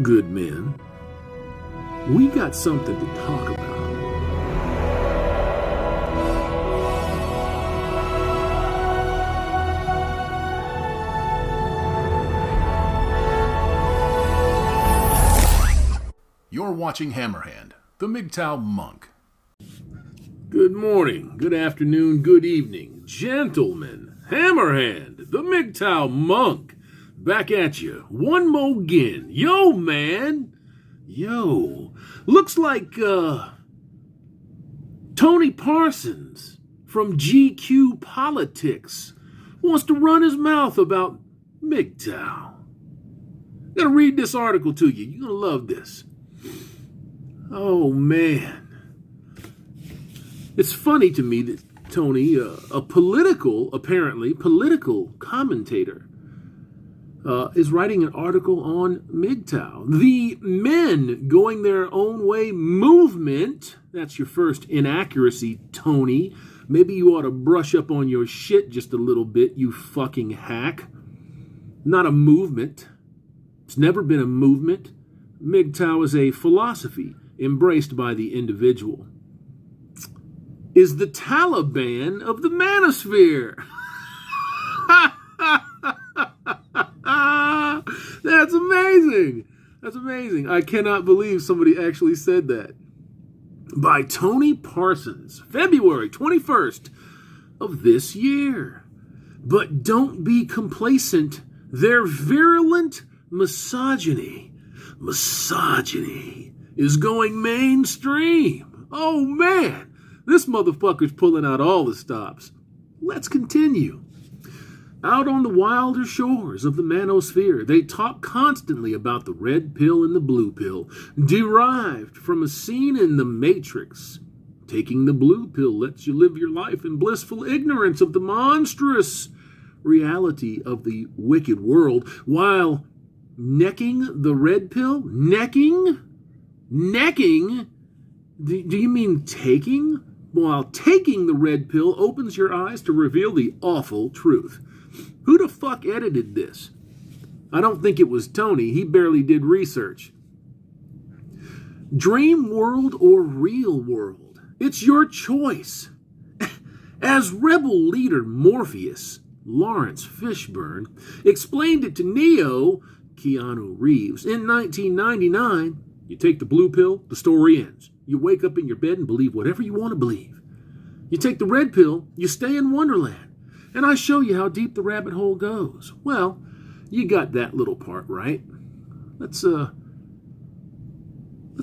good men, we got something to talk about. You're watching Hammerhand, the MGTOW Monk. Good morning, good afternoon, good evening, gentlemen. Hammerhand, the MGTOW Monk, back at you one more again. Yo, man. Yo. Looks like, Tony Parsons from GQ Politics wants to run his mouth about MGTOW. I'm gonna read this article to you. You're gonna love this. Oh, man. It's funny to me that Tony, apparently political commentator, is writing an article on MGTOW. The men going their own way movement. That's your first inaccuracy, Tony. Maybe you ought to brush up on your shit just a little bit, you fucking hack. Not a movement. It's never been a movement. MGTOW is a philosophy embraced by the individual. Is the Taliban of the manosphere. That's amazing. That's amazing. I cannot believe somebody actually said that. By Tony Parsons, February 21st of this year. But don't be complacent. Their virulent misogyny is going mainstream. Oh, man. This motherfucker's pulling out all the stops. Let's continue. Out on the wilder shores of the manosphere, they talk constantly about the red pill and the blue pill, derived from a scene in The Matrix. Taking the blue pill lets you live your life in blissful ignorance of the monstrous reality of the wicked world, while necking the red pill? Necking? Do you mean taking? While taking the red pill opens your eyes to reveal the awful truth. Who the fuck edited this? I don't think it was Tony. He barely did research. Dream world or real world? It's your choice. As rebel leader Morpheus, Lawrence Fishburne, explained it to Neo, Keanu Reeves, in 1999, you take the blue pill, the story ends. You wake up in your bed and believe whatever you want to believe. You take the red pill, you stay in Wonderland. And I show you how deep the rabbit hole goes. Well, you got that little part right. Let's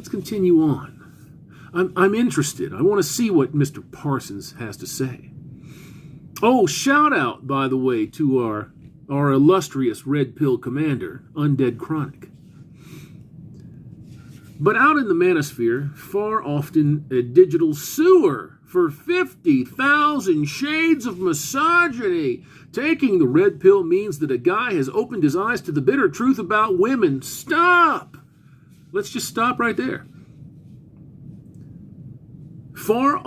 continue on. I'm interested. I want to see what Mr. Parsons has to say. Oh, shout out, by the way, to our illustrious red pill commander, Undead Chronic. But out in the manosphere, far often a digital sewer for 50,000 shades of misogyny. Taking the red pill means that a guy has opened his eyes to the bitter truth about women. Stop! Let's just stop right there. Far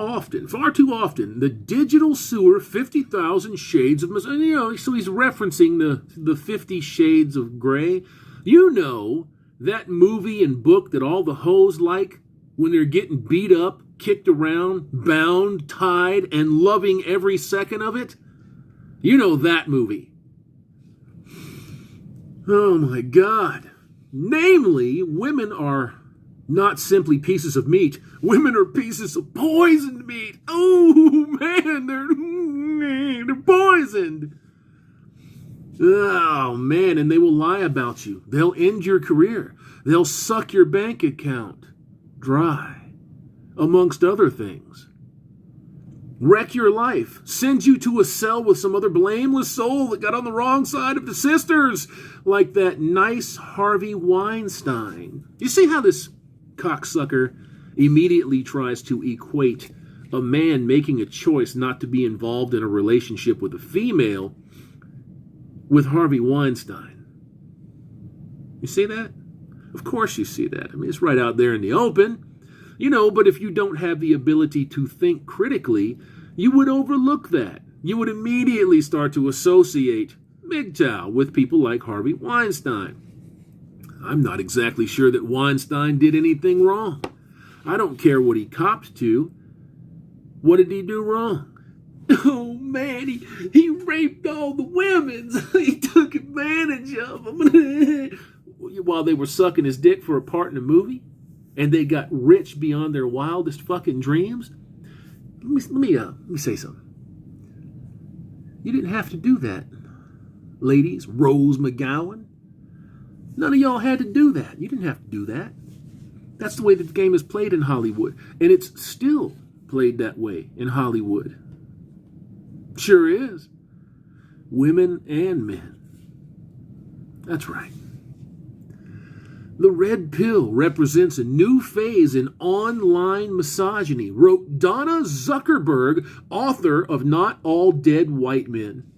too often, the digital sewer, 50,000 shades of misogyny. You know, so he's referencing the 50 Shades of Grey. You know, that movie and book that all the hoes like when they're getting beat up, kicked around, bound, tied, and loving every second of it? You know that movie. Oh my God. Namely, women are not simply pieces of meat. Women are pieces of poisoned meat. Oh man, they're poisoned. Oh, man, and they will lie about you. They'll end your career. They'll suck your bank account dry, amongst other things. Wreck your life. Send you to a cell with some other blameless soul that got on the wrong side of the sisters, like that nice Harvey Weinstein. You see how this cocksucker immediately tries to equate a man making a choice not to be involved in a relationship with a female with Harvey Weinstein. You see that? Of course you see that. I mean, it's right out there in the open. You know, but if you don't have the ability to think critically, you would overlook that. You would immediately start to associate MGTOW with people like Harvey Weinstein. I'm not exactly sure that Weinstein did anything wrong. I don't care what he copped to. What did he do wrong? Oh, man, he raped all the women. He took advantage of them. While they were sucking his dick for a part in a movie, and they got rich beyond their wildest fucking dreams. Let me say something. You didn't have to do that, ladies. Rose McGowan. None of y'all had to do that. You didn't have to do that. That's the way that the game is played in Hollywood, and it's still played that way in Hollywood. Sure is. Women and men. That's right. The red pill represents a new phase in online misogyny, wrote Donna Zuckerberg, author of Not All Dead White Men.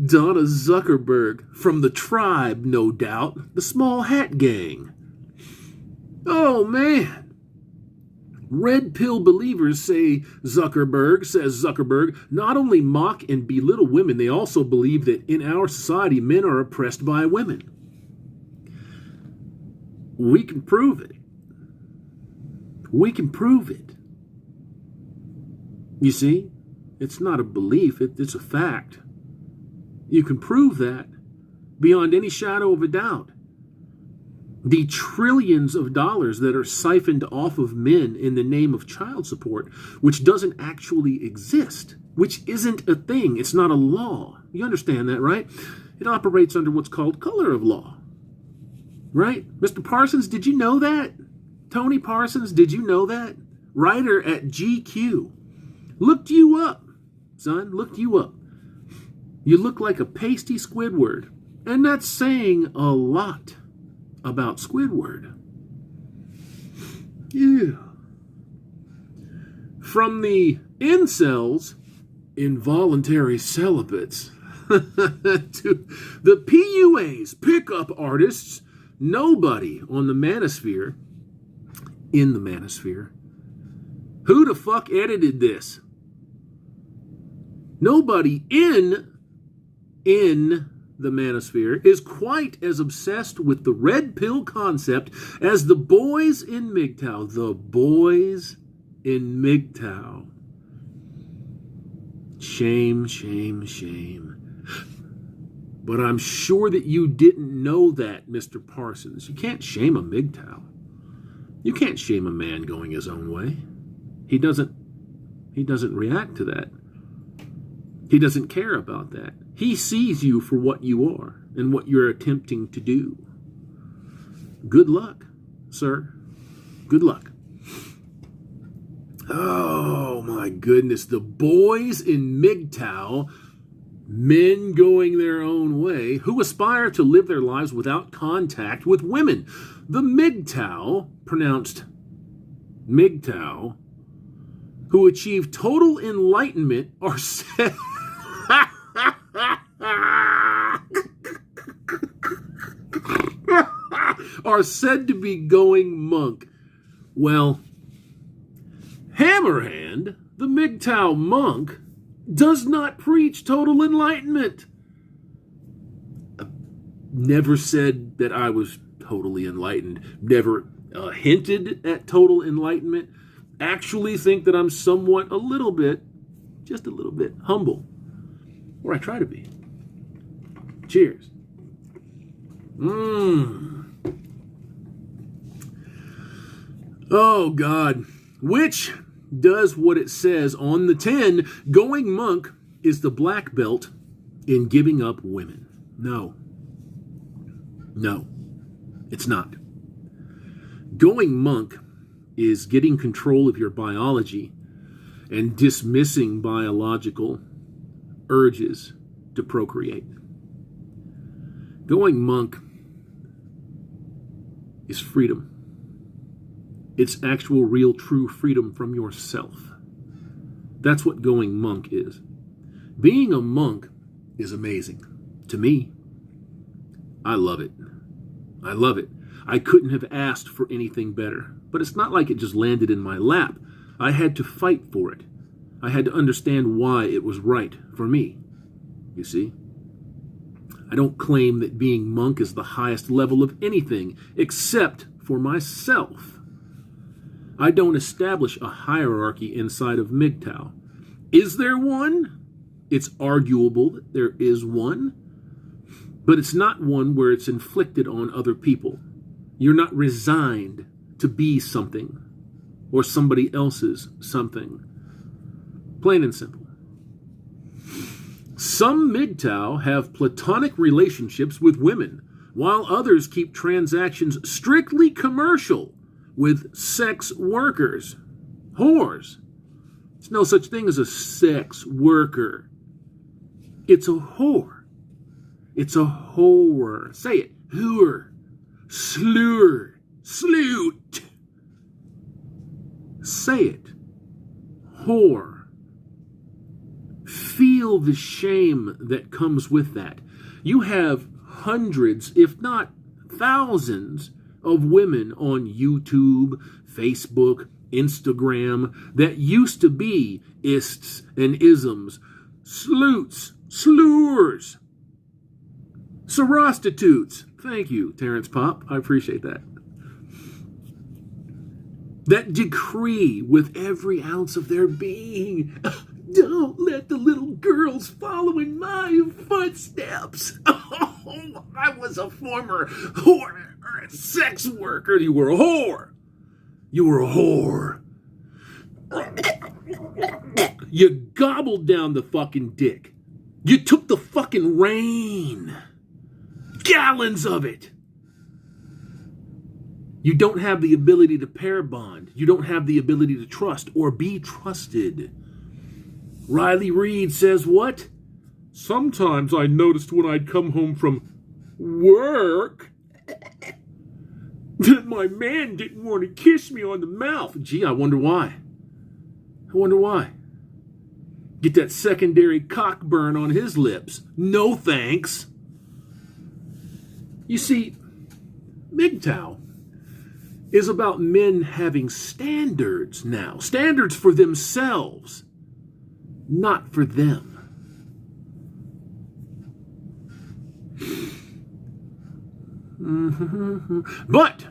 Donna Zuckerberg, from the tribe, no doubt, the small hat gang. Oh, man. Red pill believers says Zuckerberg, not only mock and belittle women, they also believe that in our society, men are oppressed by women. We can prove it. We can prove it. You see, it's not a belief, it's a fact. You can prove that beyond any shadow of a doubt. The trillions of dollars that are siphoned off of men in the name of child support, which doesn't actually exist, which isn't a thing. It's not a law. You understand that, right? It operates under what's called color of law, right? Mr. Parsons, did you know that? Tony Parsons, did you know that? Writer at GQ. Looked you up, son, looked you up. You look like a pasty Squidward, and that's saying a lot about Squidward. Yeah. From the incels, involuntary celibates, to the PUAs, pickup artists, nobody on the manosphere, in the manosphere. Who the fuck edited this? Nobody in the manosphere is quite as obsessed with the red pill concept as the boys in MGTOW. The boys in MGTOW. Shame, shame, shame. But I'm sure that you didn't know that, Mr. Parsons. You can't shame a MGTOW. You can't shame a man going his own way. He doesn't react to that. He doesn't care about that. He sees you for what you are and what you're attempting to do. Good luck, sir. Good luck. Oh, my goodness. The boys in MGTOW, men going their own way, who aspire to live their lives without contact with women. The MGTOW, pronounced MGTOW, who achieve total enlightenment are said... are said to be going monk. Well, Hammerhand, the MGTOW monk, does not preach total enlightenment. Never said that I was totally enlightened. Never hinted at total enlightenment. Actually think that I'm somewhat just a little bit humble. Or I try to be. Cheers. Oh, God. Which does what it says on the tin. Going monk is the black belt in giving up women. No. No, it's not. Going monk is getting control of your biology and dismissing biological urges to procreate. Going monk is freedom. It's actual, real, true freedom from yourself. That's what going monk is. Being a monk is amazing. To me, I love it. I love it. I couldn't have asked for anything better. But it's not like it just landed in my lap. I had to fight for it. I had to understand why it was right for me. You see? I don't claim that being monk is the highest level of anything except for myself. I don't establish a hierarchy inside of MGTOW. Is there one? It's arguable that there is one, but it's not one where it's inflicted on other people. You're not resigned to be something or somebody else's something. Plain and simple. Some MGTOW have platonic relationships with women, while others keep transactions strictly commercial with sex workers, whores. There's no such thing as a sex worker. It's a whore. It's a whore. Say it. Whore. Slur. Sloot. Say it. Whore. Feel the shame that comes with that. You have hundreds, if not thousands, of women on YouTube, Facebook, Instagram that used to be ists and isms, sloots, slurs, sorostitutes. Thank you, Terrence Pop. I appreciate that. That decree with every ounce of their being, don't let the little girls follow in my footsteps. Oh, I was a former whore, or a sex worker. You were a whore. You were a whore. You gobbled down the fucking dick. You took the fucking rain. Gallons of it. You don't have the ability to pair bond. You don't have the ability to trust or be trusted. Riley Reid says what? Sometimes I noticed when I'd come home from work that my man didn't want to kiss me on the mouth. Gee, I wonder why. I wonder why. Get that secondary cock burn on his lips. No thanks. You see, MGTOW is about men having standards now. Standards for themselves, not for them. But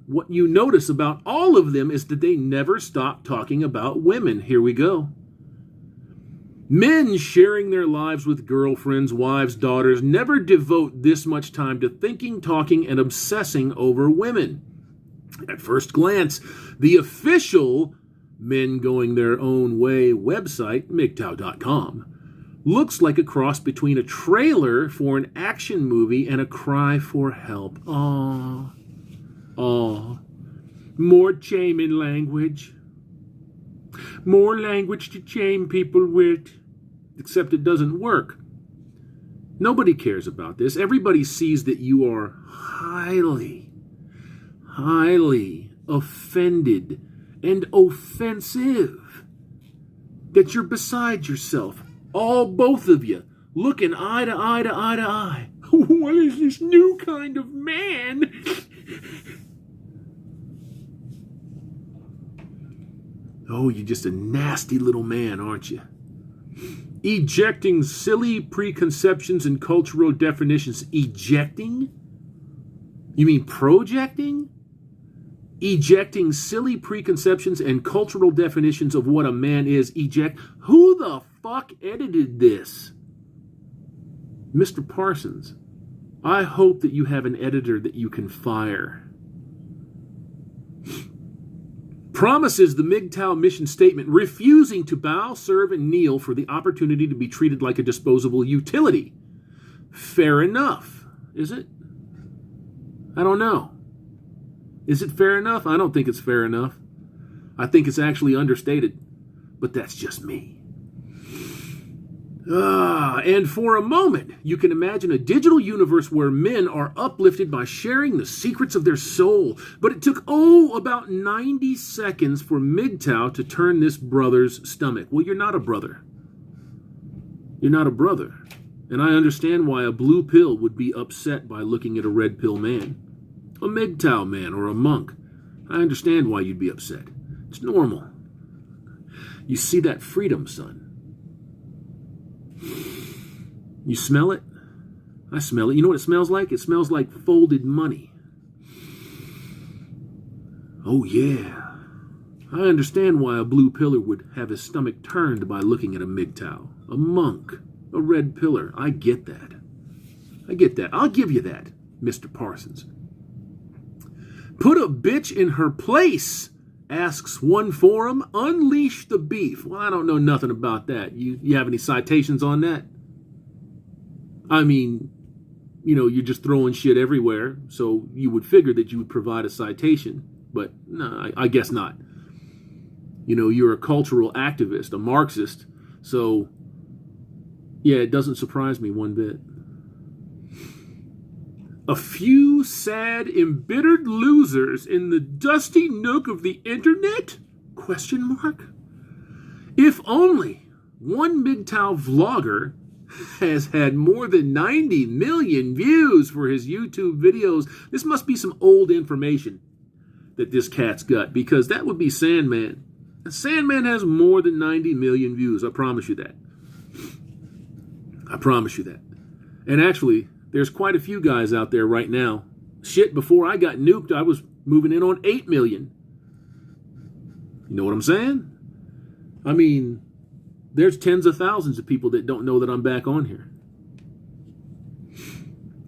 what you notice about all of them is that they never stop talking about women. Here we go. Men sharing their lives with girlfriends, wives, daughters never devote this much time to thinking, talking, and obsessing over women. At first glance, the official Men Going Their Own Way website, MGTOW.com, looks like a cross between a trailer for an action movie and a cry for help. Aww. Aww. More shaming language. More language to shame people with. Except it doesn't work. Nobody cares about this. Everybody sees that you are highly offended and offensive. That you're beside yourself. All both of you. Looking eye to eye to eye to eye. What is this new kind of man? Oh, you're just a nasty little man, aren't you? Ejecting silly preconceptions and cultural definitions. Ejecting? You mean projecting? Ejecting silly preconceptions and cultural definitions of what a man is. Eject. Who the fuck edited this? Mr. Parsons, I hope that you have an editor that you can fire. Promises the MGTOW mission statement, refusing to bow, serve, and kneel for the opportunity to be treated like a disposable utility. Fair enough, is it? I don't know. Is it fair enough? I don't think it's fair enough. I think it's actually understated, but that's just me. And for a moment, you can imagine a digital universe where men are uplifted by sharing the secrets of their soul. But it took, about 90 seconds for MGTOW to turn this brother's stomach. Well, you're not a brother. You're not a brother. And I understand why a blue pill would be upset by looking at a red pill man. A MGTOW man or a monk. I understand why you'd be upset. It's normal. You see that freedom, son. You smell it? I smell it. You know what it smells like? It smells like folded money. Oh, yeah. I understand why a blue pillar would have his stomach turned by looking at a MGTOW. A monk. A red pillar. I get that. I'll give you that, Mr. Parsons. Put a bitch in her place, asks one forum. Unleash the beef. Well, I don't know nothing about that. You have any citations on that? I mean, you're just throwing shit everywhere, so you would figure that you would provide a citation. But no, I guess not. You're a cultural activist, a Marxist, so yeah, it doesn't surprise me one bit. A few sad, embittered losers in the dusty nook of the internet? ? If only one MGTOW vlogger has had more than 90 million views for his YouTube videos. This must be some old information that this cat's got, because that would be Sandman. Sandman has more than 90 million views. I promise you that. And actually, there's quite a few guys out there right now. Shit, before I got nuked, I was moving in on 8 million. You know what I'm saying? I mean, there's tens of thousands of people that don't know that I'm back on here.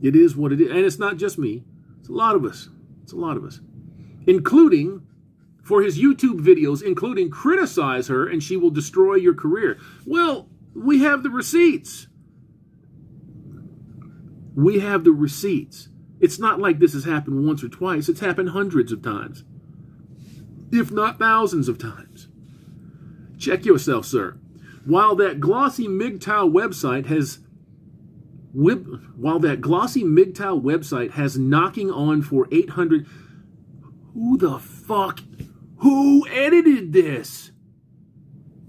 It is what it is. And it's not just me. It's a lot of us. Including, for his YouTube videos, including criticize her and she will destroy your career. Well, we have the receipts. It's not like this has happened once or twice. It's happened hundreds of times, if not thousands of times. Check yourself, sir. While that glossy MGTOW website has knocking on for 800. Who edited this?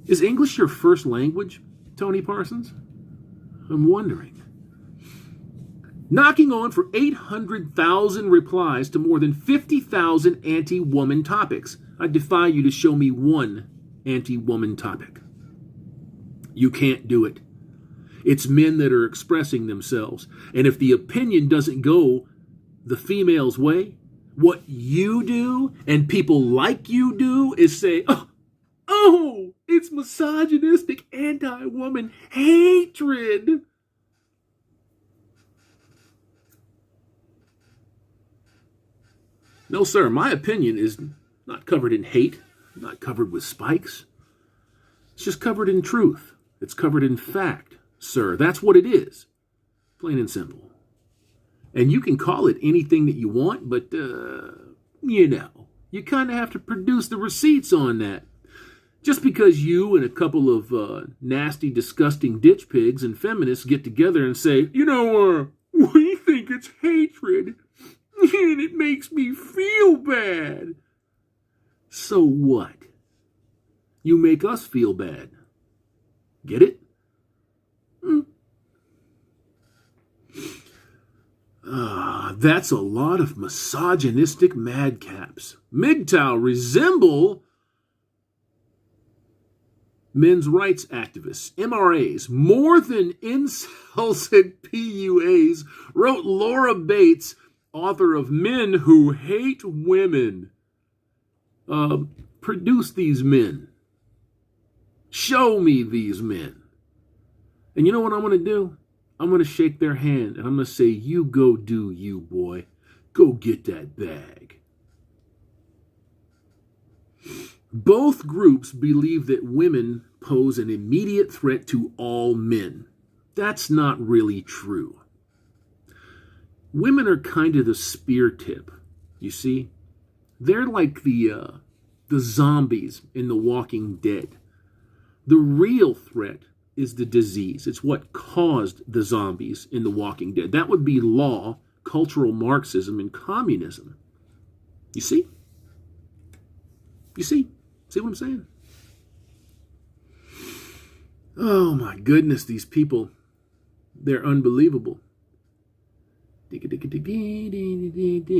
Is English your first language, Tony Parsons? I'm wondering. Knocking on for 800,000 replies to more than 50,000 anti-woman topics. I defy you to show me one anti-woman topic. You can't do it. It's men that are expressing themselves. And if the opinion doesn't go the female's way, what you do and people like you do is say, oh, it's misogynistic anti-woman hatred. No, sir, my opinion is not covered in hate, not covered with spikes. It's just covered in truth. It's covered in fact, sir. That's what it is. Plain and simple. And you can call it anything that you want, but, you kind of have to produce the receipts on that. Just because you and a couple of nasty, disgusting ditch pigs and feminists get together and say, we think it's hatred, and it makes me feel bad. So what? You make us feel bad. Get it? That's a lot of misogynistic madcaps. MGTOW resemble men's rights activists, MRAs, more than incels and PUAs, wrote Laura Bates, author of Men Who Hate Women. Produce these men. Show me these men. And you know what I'm going to do? I'm going to shake their hand and I'm going to say, you go do you, boy. Go get that bag. Both groups believe that women pose an immediate threat to all men. That's not really true. Women are kind of the spear tip, you see? They're like the zombies in The Walking Dead. The real threat is the disease. It's what caused the zombies in The Walking Dead. That would be law, cultural Marxism, and communism. You see? You see? See what I'm saying? Oh my goodness, these people, they're unbelievable.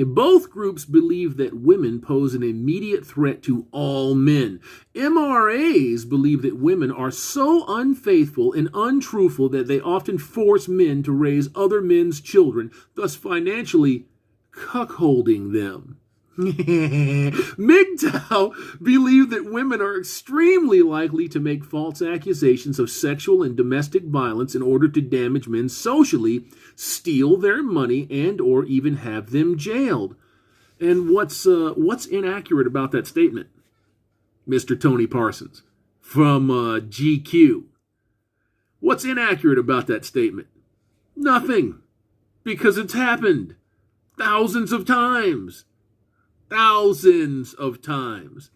Both groups believe that women pose an immediate threat to all men. MRAs believe that women are so unfaithful and untruthful that they often force men to raise other men's children, thus financially cuckolding them. MGTOW believe that women are extremely likely to make false accusations of sexual and domestic violence in order to damage men socially, steal their money, and or even have them jailed. And what's inaccurate about that statement, Mr. Tony Parsons from GQ? What's inaccurate about that statement? Nothing, because it's happened thousands of times. Thousands of times.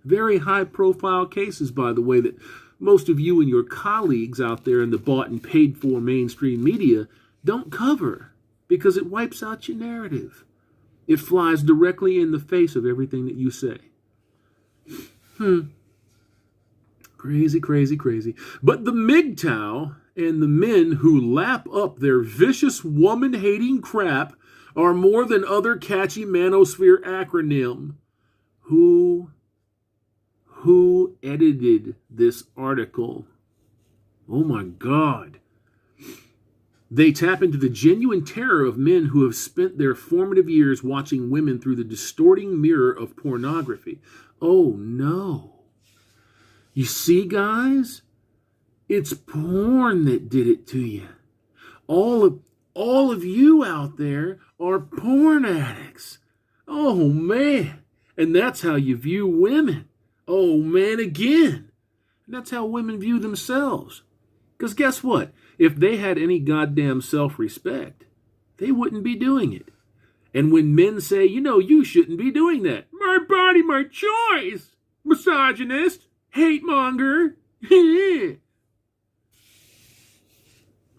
Very high-profile cases, by the way, that most of you and your colleagues out there in the bought and paid for mainstream media don't cover, because it wipes out your narrative. It flies directly in the face of everything that you say. Crazy, crazy, crazy. But the MGTOW and the men who lap up their vicious woman-hating crap are more than other catchy manosphere acronym. Who edited this article? Oh my God. They tap into the genuine terror of men who have spent their formative years watching women through the distorting mirror of pornography. Oh no. You see, guys? It's porn that did it to you. All of you out there are porn addicts. Oh, man. And that's how you view women. Oh, man, again. And that's how women view themselves. Because guess what? If they had any goddamn self-respect, they wouldn't be doing it. And when men say, you shouldn't be doing that. My body, my choice. Misogynist. Hate monger.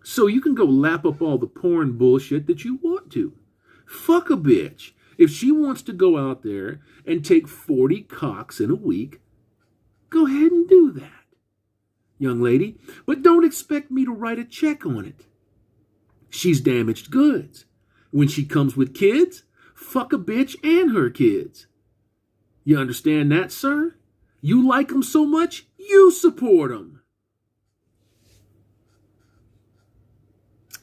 So you can go lap up all the porn bullshit that you want to. Fuck a bitch. If she wants to go out there and take 40 cocks in a week, go ahead and do that, young lady. But don't expect me to write a check on it. She's damaged goods. When she comes with kids, fuck a bitch and her kids. You understand that, sir? You like them so much, you support them.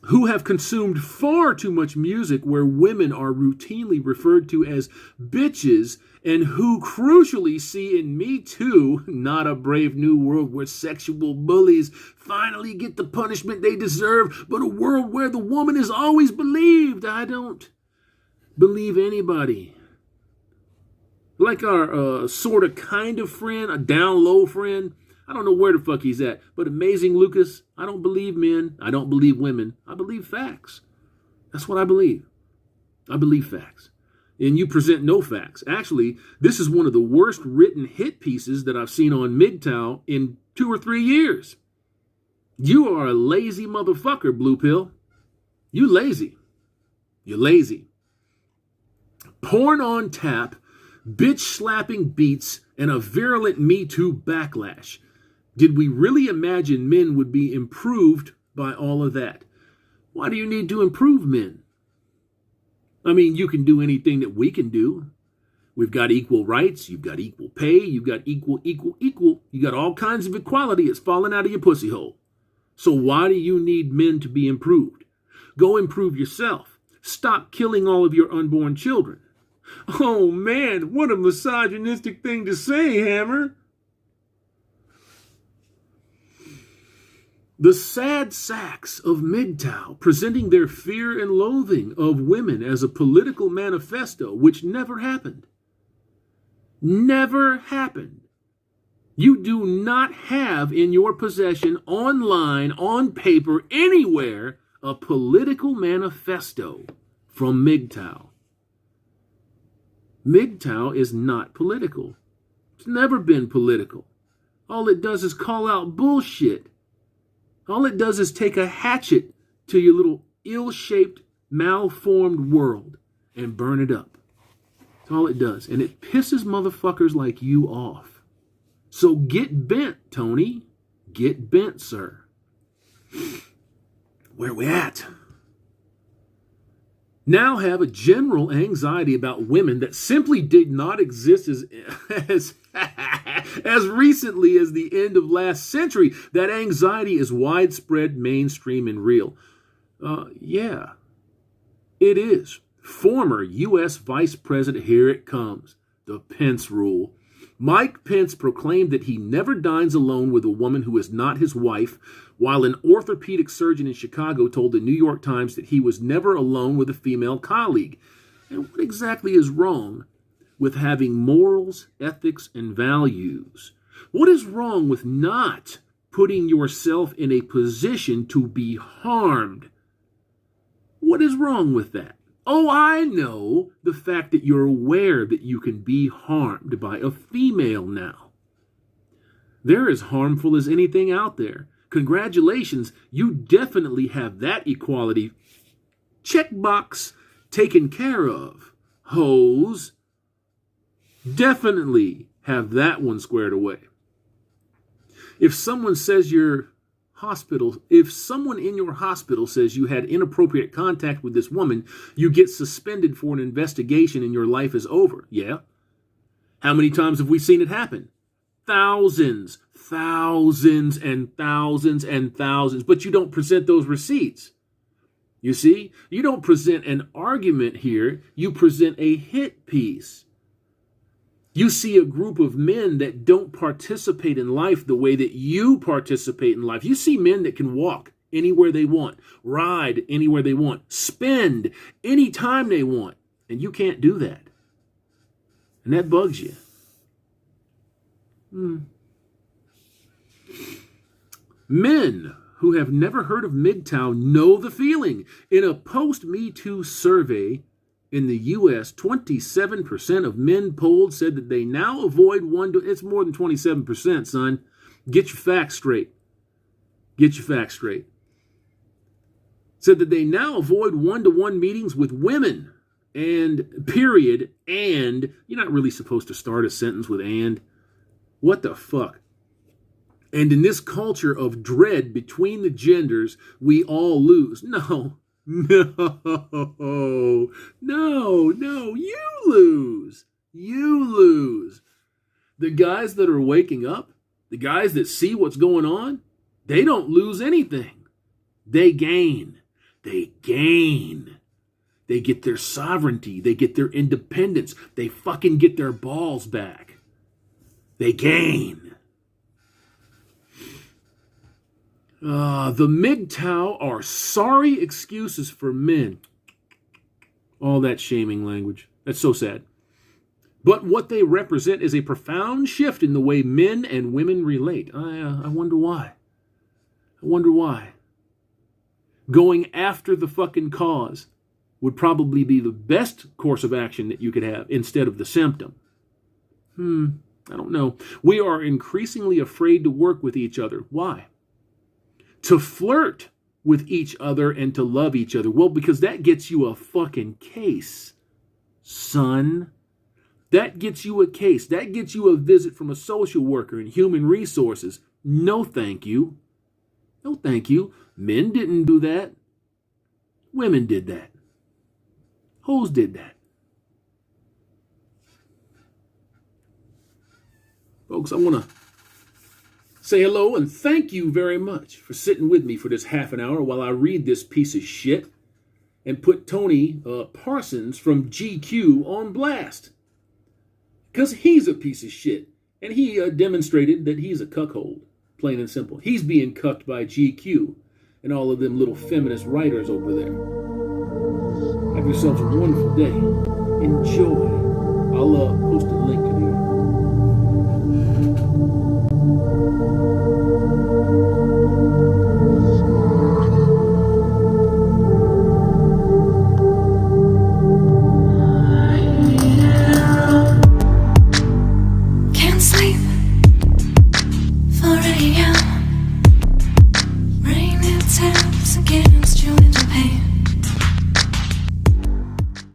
Who have consumed far too much music where women are routinely referred to as bitches, and who crucially see in Me Too not a brave new world where sexual bullies finally get the punishment they deserve, but a world where the woman is always believed. I don't believe anybody. Like our sort of kind of friend, a down low friend, I don't know where the fuck he's at, but Amazing Lucas, I don't believe men. I don't believe women. I believe facts. That's what I believe. I believe facts. And you present no facts. Actually, this is one of the worst written hit pieces that I've seen on MGTOW in 2 or 3 years. You are a lazy motherfucker, Blue Pill. You lazy. You're lazy. Porn on tap, bitch slapping beats, and a virulent Me Too backlash. Did we really imagine men would be improved by all of that? Why do you need to improve men? I mean, you can do anything that we can do. We've got equal rights. You've got equal pay. You've got equal. You got all kinds of equality. It's falling out of your pussy hole. So why do you need men to be improved? Go improve yourself. Stop killing all of your unborn children. Oh, man, what a misogynistic thing to say, Hammer. The sad sacks of MGTOW presenting their fear and loathing of women as a political manifesto, which never happened. Never happened. You do not have in your possession, online, on paper, anywhere, a political manifesto from MGTOW. MGTOW is not political. It's never been political. All it does is call out bullshit. All it does is take a hatchet to your little ill-shaped, malformed world and burn it up. That's all it does. And it pisses motherfuckers like you off. So get bent, Tony. Get bent, sir. Where we at? now have a general anxiety about women that simply did not exist as recently as the end of last century. That anxiety is widespread, mainstream, and real. Yeah, it is. Former U.S. Vice President, here it comes, the Pence rule. Mike Pence proclaimed that he never dines alone with a woman who is not his wife, while an orthopedic surgeon in Chicago told the New York Times that he was never alone with a female colleague. And what exactly is wrong with having morals, ethics, and values? What is wrong with not putting yourself in a position to be harmed? What is wrong with that? Oh, I know, the fact that you're aware that you can be harmed by a female now. They're as harmful as anything out there. Congratulations, you definitely have that equality checkbox taken care of. Hoes, definitely have that one squared away. If someone in your hospital says you had inappropriate contact with this woman, you get suspended for an investigation and your life is over. Yeah? How many times have we seen it happen? Thousands and thousands and thousands. But you don't present those receipts. You see? You don't present an argument here. You present a hit piece. You see a group of men that don't participate in life the way that you participate in life. You see men that can walk anywhere they want, ride anywhere they want, spend any time they want, and you can't do that. And that bugs you. Men who have never heard of MGTOW know the feeling. In a post-Me Too survey, in the U.S., 27% of men polled said that they now avoid it's more than 27%, son. Get your facts straight. Get your facts straight. Said that they now avoid one-to-one meetings with women. And period. And you're not really supposed to start a sentence with and. What the fuck? And in this culture of dread between the genders, we all lose. No, you lose. You lose. The guys that are waking up, the guys that see what's going on, they don't lose anything. They gain. They gain. They get their sovereignty. They get their independence. They fucking get their balls back. They gain. The MGTOW are sorry excuses for men. All that shaming language. That's so sad. But what they represent is a profound shift in the way men and women relate. I wonder why. I wonder why. Going after the fucking cause would probably be the best course of action that you could have instead of the symptom. I don't know. We are increasingly afraid to work with each other. Why? To flirt with each other and to love each other. Well, because that gets you a fucking case, son. That gets you a case. That gets you a visit from a social worker in human resources. No, thank you. No, thank you. Men didn't do that. Women did that. Hoes did that. Folks, I want to say hello and thank you very much for sitting with me for this half an hour while I read this piece of shit and put Tony Parsons from GQ on blast. Because he's a piece of shit. And he demonstrated that he's a cuckold, plain and simple. He's being cucked by GQ and all of them little feminist writers over there. Have yourselves a wonderful day. Enjoy. I'll post a link to the